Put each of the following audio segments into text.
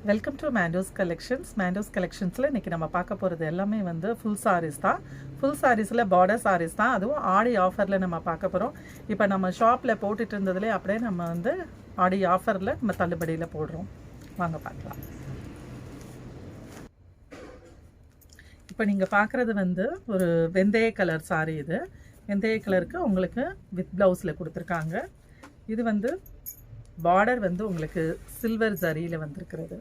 Welcome to Mandos collections. Mandos கலெக்ஷன்ஸில் இன்றைக்கி நம்ம பார்க்க போகிறது எல்லாமே வந்து ஃபுல் சாரீஸ் தான். ஃபுல் சாரீஸில் பார்டர் சாரீஸ் தான், அதுவும் ஆடி ஆஃபரில் நம்ம பார்க்க போகிறோம். இப்போ நம்ம ஷாப்பில் போட்டுட்டு இருந்ததுலேயே அப்படியே நம்ம வந்து ஆடி ஆஃபரில் நம்ம தள்ளுபடியில் போடுறோம். வாங்க பார்க்கலாம். இப்போ நீங்கள் பார்க்குறது வந்து ஒரு வெந்தய கலர் சாரீ. இது வெந்தய கலருக்கு உங்களுக்கு வித் ப்ளவுஸில் கொடுத்துருக்காங்க. இது வந்து பார்டர் வந்து உங்களுக்கு சில்வர் ஜரியில் வந்திருக்கிறது.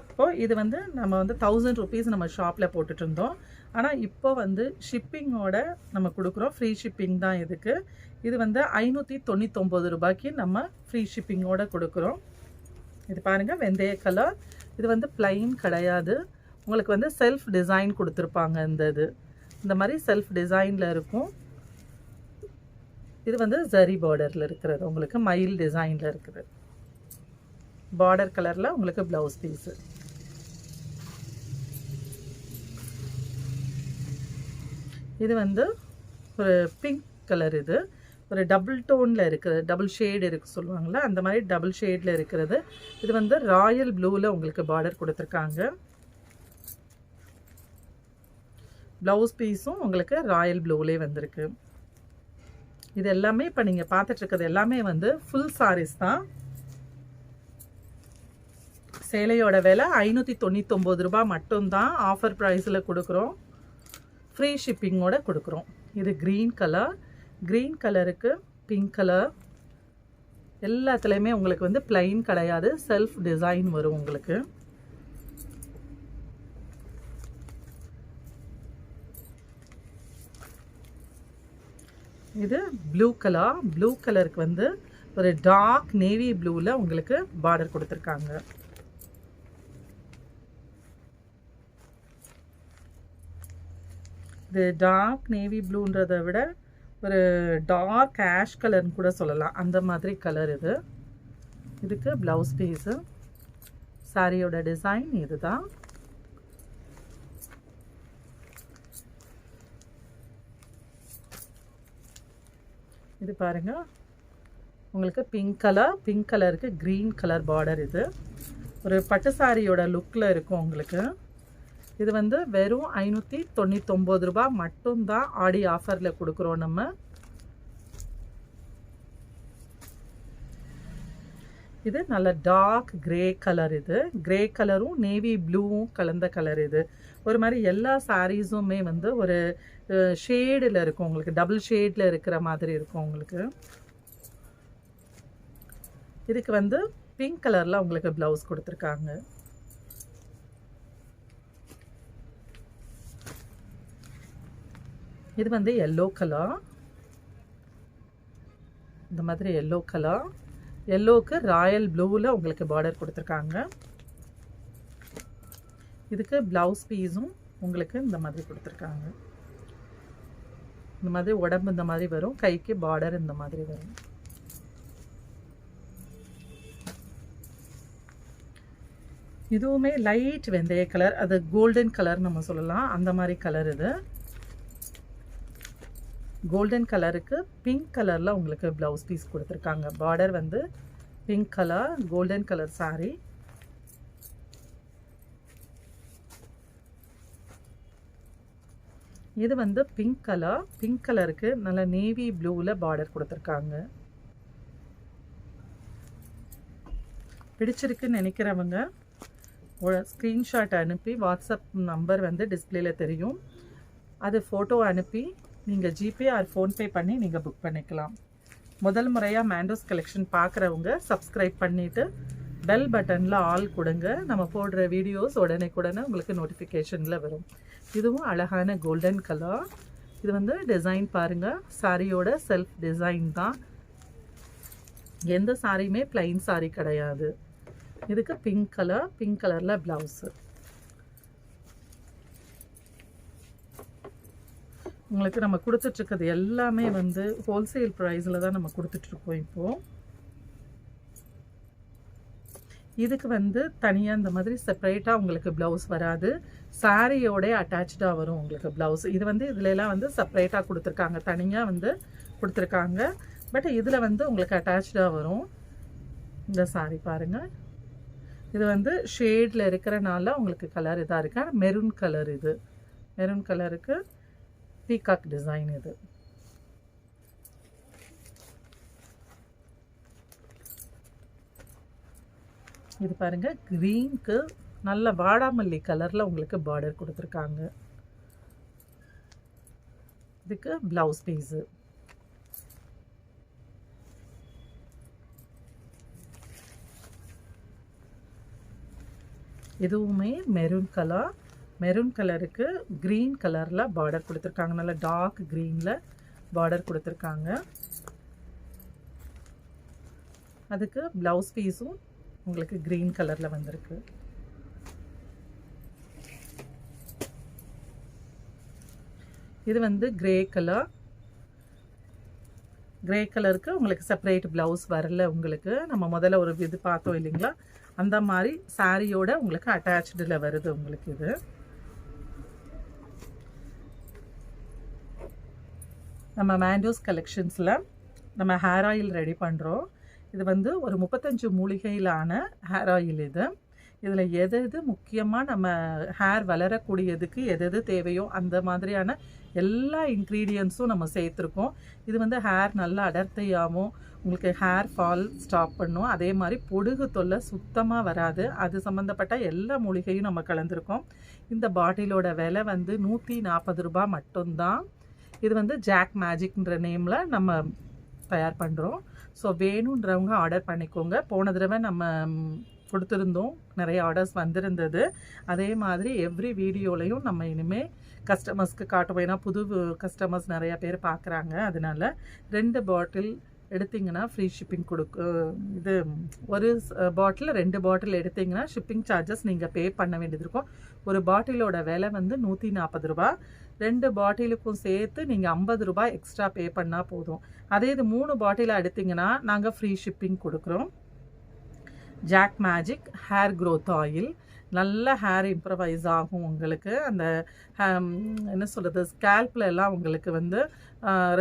இப்போது இது வந்து நம்ம வந்து 1000 rupees நம்ம ஷாப்பில் போட்டுட்டு இருந்தோம். ஆனால் இப்போ வந்து ஷிப்பிங்கோட நம்ம கொடுக்குறோம். ஃப்ரீ ஷிப்பிங் தான் இதுக்கு. இது வந்து 599 ரூபாய்க்கு நம்ம ஃப்ரீ ஷிப்பிங்கோட கொடுக்குறோம். இது பாருங்கள், வெந்தய கலர். இது வந்து பிளைன் கிடையாது, உங்களுக்கு வந்து செல்ஃப் டிசைன் கொடுத்துருப்பாங்க. இந்த மாதிரி செல்ஃப் டிசைனில் இருக்கும். இது வந்து ஜரி பார்டரில் இருக்கிறது, உங்களுக்கு மயில் டிசைனில் இருக்குது. பார்டர் கலரில் உங்களுக்கு ப்ளவுஸ் பீஸு. இது வந்து ஒரு பிங்க் கலர். இது ஒரு டபுள் டோனில் இருக்குது, டபுள் ஷேடு இருக்குது சொல்லுவாங்களே, அந்த மாதிரி டபுள் ஷேடில் இருக்கிறது. இது வந்து ராயல் ப்ளூவில் உங்களுக்கு பார்டர் கொடுத்துருக்காங்க. ப்ளவுஸ் பீஸும் உங்களுக்கு ராயல் ப்ளூவிலே வந்திருக்கு. இது எல்லாமே இப்போ நீங்கள் பார்த்துட்ருக்கிறது எல்லாமே வந்து ஃபுல் சாரீஸ் தான். சேலையோட விலை 599 ரூபா மட்டும்தான். ஆஃபர் ப்ரைஸில் கொடுக்குறோம், ஃப்ரீ ஷிப்பிங்கோட கொடுக்குறோம். இது க்ரீன் கலர், க்ரீன் கலருக்கு பிங்க் கலர். எல்லாத்துலேயுமே உங்களுக்கு வந்து பிளைன் கிடையாது, செல்ஃப் டிசைன் வரும் உங்களுக்கு. இது ப்ளூ கலர். ப்ளூ கலருக்கு வந்து ஒரு டார்க் நேவி ப்ளூவில் உங்களுக்கு பார்டர் கொடுத்துருக்காங்க. இது டார்க் நேவி ப்ளூன்றதை விட ஒரு டார்க் ஆஷ் கலர்னு கூட சொல்லலாம், அந்த மாதிரி கலர் இது. இதுக்கு ப்ளவுஸ் பீஸு. சாரியோட டிசைன் இது தான். இது பாருங்கள், உங்களுக்கு பிங்க் கலர், பிங்க் கலருக்கு க்ரீன் கலர் பார்டர். இது ஒரு பட்டு சாரியோட லுக்கில் இருக்கும் உங்களுக்கு. இது வந்து வெறும் 599 ரூபா மட்டும்தான் ஆடி ஆஃபரில் கொடுக்குறோம் நம்ம. இது நல்ல டார்க் கிரே கலர். இது கிரே கலரும் நேவி ப்ளூவும் கலந்த கலர். இது ஒரு மாதிரி எல்லா சாரீஸுமே வந்து ஒரு ஷேடில் இருக்கும் உங்களுக்கு, டபுள் ஷேடில் இருக்கிற மாதிரி இருக்கும் உங்களுக்கு. இதுக்கு வந்து பிங்க் கலரில் உங்களுக்கு ப்ளவுஸ் கொடுத்துருக்காங்க. இது வந்து எல்லோ கலர், இந்த மாதிரி எல்லோ கலர். எல்லோவுக்கு ராயல் ப்ளூவில் உங்களுக்கு பார்டர் கொடுத்துருக்காங்க. இதுக்கு ப்ளவுஸ் பீஸும் உங்களுக்கு இந்த மாதிரி கொடுத்துருக்காங்க. இந்த மாதிரி உடம்பு இந்த மாதிரி வரும், கைக்கு பார்டர் இந்த மாதிரி வரும். இதுவுமே லைட் வெந்தய கலர், அது கோல்டன் கலர் நம்ம சொல்லலாம், அந்த மாதிரி கலர். இது கோல்டன் கலருக்கு பிங்க் கலரில் உங்களுக்கு ப்ளவுஸ் பீஸ் கொடுத்துருக்காங்க. பார்டர் வந்து pink colour, golden colour sari. இது வந்து பிங்க் கலர், பிங்க் கலருக்கு நல்ல நேவி ப்ளூவில் பார்டர் கொடுத்துருக்காங்க. பிடிச்சிருக்குன்னு நினைக்கிறவங்க ஸ்க்ரீன்ஷாட் அனுப்பி, வாட்ஸ்அப் நம்பர் வந்து டிஸ்பிளேயில் தெரியும், அது ஃபோட்டோ அனுப்பி நீங்கள் ஜிபே ஆர் ஃபோன்பே பண்ணி நீங்கள் புக் பண்ணிக்கலாம். முதல் முறையாக மேண்டோஸ் கலெக்ஷன் பார்க்குறவங்க சப்ஸ்கிரைப் பண்ணிவிட்டு பெல் பட்டனில் ஆல் கொடுங்க. நம்ம போடுற வீடியோஸ் உடனே உங்களுக்கு நோட்டிஃபிகேஷனில் வரும். இதுவும் அழகான கோல்டன் கலர். இது வந்து டிசைன் பாருங்கள், சாரியோட செல்ஃப் டிசைன் தான். எந்த சாரியுமே பிளைன் சாரி கிடையாது. இதுக்கு பிங்க் கலர், பிங்க் கலரில் ப்ளவுஸு. உங்களுக்கு நம்ம கொடுத்துட்ருக்கிறது எல்லாமே வந்து ஹோல்சேல் ப்ரைஸில் தான் நம்ம கொடுத்துட்ருக்கோம். இப்போது இதுக்கு வந்து தனியாக இந்த மாதிரி செப்பரேட்டாக உங்களுக்கு ப்ளவுஸ் வராது, சாரியோட அட்டாச்சாக வரும் உங்களுக்கு ப்ளவுஸ். இது வந்து இதிலெல்லாம் வந்து செப்பரேட்டாக கொடுத்துருக்காங்க, தனியாக வந்து கொடுத்துருக்காங்க. பட் இதில் வந்து உங்களுக்கு அட்டாச்சாக வரும். இந்த சாரி பாருங்கள், இது வந்து ஷேடில் இருக்கிறனால உங்களுக்கு கலர் இதாக இருக்கு. மெரூன் கலர் இது. மெரூன் கலருக்கு பீகாக் டிசைன் இது. இது பாருங்க, க்ரீனுக்கு நல்ல வாடாமல்லி கலரில் உங்களுக்கு பார்டர் கொடுத்துருக்காங்க. இதுக்கு ப்ளவுஸ் பீஸு. இதுவுமே மெரூன் கலர். மெரூன் கலருக்கு க்ரீன் கலரில் பார்டர் கொடுத்துருக்காங்க. நல்ல டார்க் க்ரீனில் பார்டர் கொடுத்துருக்காங்க. அதுக்கு ப்ளவுஸ் பீஸும் உங்களுக்கு க்ரீன் கலரில் வந்திருக்கு. இது வந்து கிரே கலர். கிரே கலருக்கு உங்களுக்கு செப்பரேட் ப்ளவுஸ் வரல. உங்களுக்கு நம்ம முதல்ல ஒரு இது பார்த்தோம் இல்லைங்களா, அந்த மாதிரி சாரியோட உங்களுக்கு அட்டாச்சில் வருது உங்களுக்கு. இது நம்ம மேண்டோஸ் கலெக்ஷன்ஸில் நம்ம ஹேர் ஆயில் ரெடி பண்ணுறோம். இது வந்து ஒரு 35 மூலிகையிலான ஹேர் ஆயில். இதில் எது முக்கியமாக நம்ம ஹேர் வளரக்கூடியதுக்கு எது தேவையோ அந்த மாதிரியான எல்லா இன்க்ரீடியன்ஸும் நம்ம சேர்த்துருக்கோம். இது வந்து ஹேர் நல்லா அடர்த்தியாகவும் உங்களுக்கு ஹேர் ஃபால் ஸ்டாப் பண்ணும். அதே மாதிரி பொடுகு தொல்லை சுத்தமாக வராது. அது சம்மந்தப்பட்ட எல்லா மூலிகையும் நம்ம கலந்துருக்கோம். இந்த பாட்டிலோட விலை வந்து 140 ரூபாய் மட்டும்தான். இது வந்து ஜாக் மேஜிக்ன்ற நேமில் நம்ம தயார் பண்ணுறோம். ஸோ வேணுன்றவங்க ஆர்டர் பண்ணிக்கோங்க. போன தடவை நம்ம கொடுத்துருந்தோம், நிறைய ஆர்டர்ஸ் வந்திருந்தது. அதே மாதிரி எவ்ரி வீடியோலையும் நம்ம இனிமேல் கஸ்டமர்ஸ்க்கு காட்டுவோம். ஏன்னா புது கஸ்டமர்ஸ் நிறையா பேர் பார்க்குறாங்க. அதனால் 2 பாட்டில் எடுத்திங்கன்னா ஃப்ரீ ஷிப்பிங் இது ஒரு பாட்டில் 2 பாட்டில் எடுத்திங்கன்னா ஷிப்பிங் சார்ஜஸ் நீங்கள் பே பண்ண வேண்டியது இருக்கும். ஒரு பாட்டிலோட விலை வந்து 140 ரூபா. 2 பாட்டிலுக்கும் சேர்த்து நீங்கள் 50 ரூபாய் எக்ஸ்ட்ரா பே பண்ணால் போதும். அதே இது 3 பாட்டில் எடுத்திங்கன்னா நாங்கள் ஃப்ரீ ஷிப்பிங் கொடுக்குறோம். Jack magic hair growth oil. நல்ல ஹேர் இம்ப்ரவைஸ் ஆகும் உங்களுக்கு. அந்த என்ன சொல்கிறது, ஸ்கேல்பில் எல்லாம் உங்களுக்கு வந்து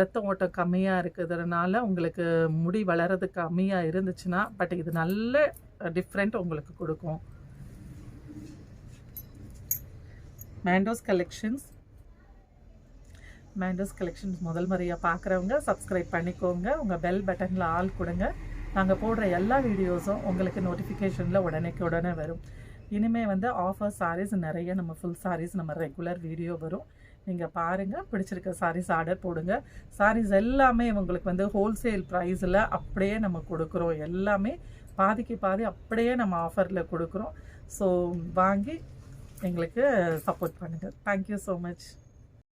ரத்த ஓட்டம் கம்மியாக இருக்கிறதுனால உங்களுக்கு முடி வளர்கிறது கம்மியாக இருந்துச்சுன்னா, பட் இது நல்ல டிஃப்ரெண்ட் உங்களுக்கு கொடுக்கும். மேண்டோஸ் கலெக்ஷன்ஸ் முதல் முறையாக பார்க்குறவங்க சப்ஸ்கிரைப் பண்ணிக்கோங்க. உங்கள் பெல் பட்டனில் ஆல் கொடுங்க. நாங்கள் போடுற எல்லா வீடியோஸும் உங்களுக்கு நோட்டிஃபிகேஷனில் உடனே வரும். இனிமேல் வந்து ஆஃபர் சாரீஸ் நிறைய, நம்ம ஃபுல் சாரீஸ் நம்ம ரெகுலர் வீடியோ வரும். நீங்கள் பாருங்கள், பிடிச்சிருக்க சாரீஸ் ஆர்டர் போடுங்க. சாரீஸ் எல்லாமே உங்களுக்கு வந்து ஹோல்சேல் ப்ரைஸில் அப்படியே நம்ம கொடுக்குறோம். எல்லாமே பாதிக்கு பாதி அப்படியே நம்ம ஆஃபரில் கொடுக்குறோம். ஸோ வாங்கி எங்களுக்கு சப்போர்ட் பண்ணுங்கள். Thank you so much.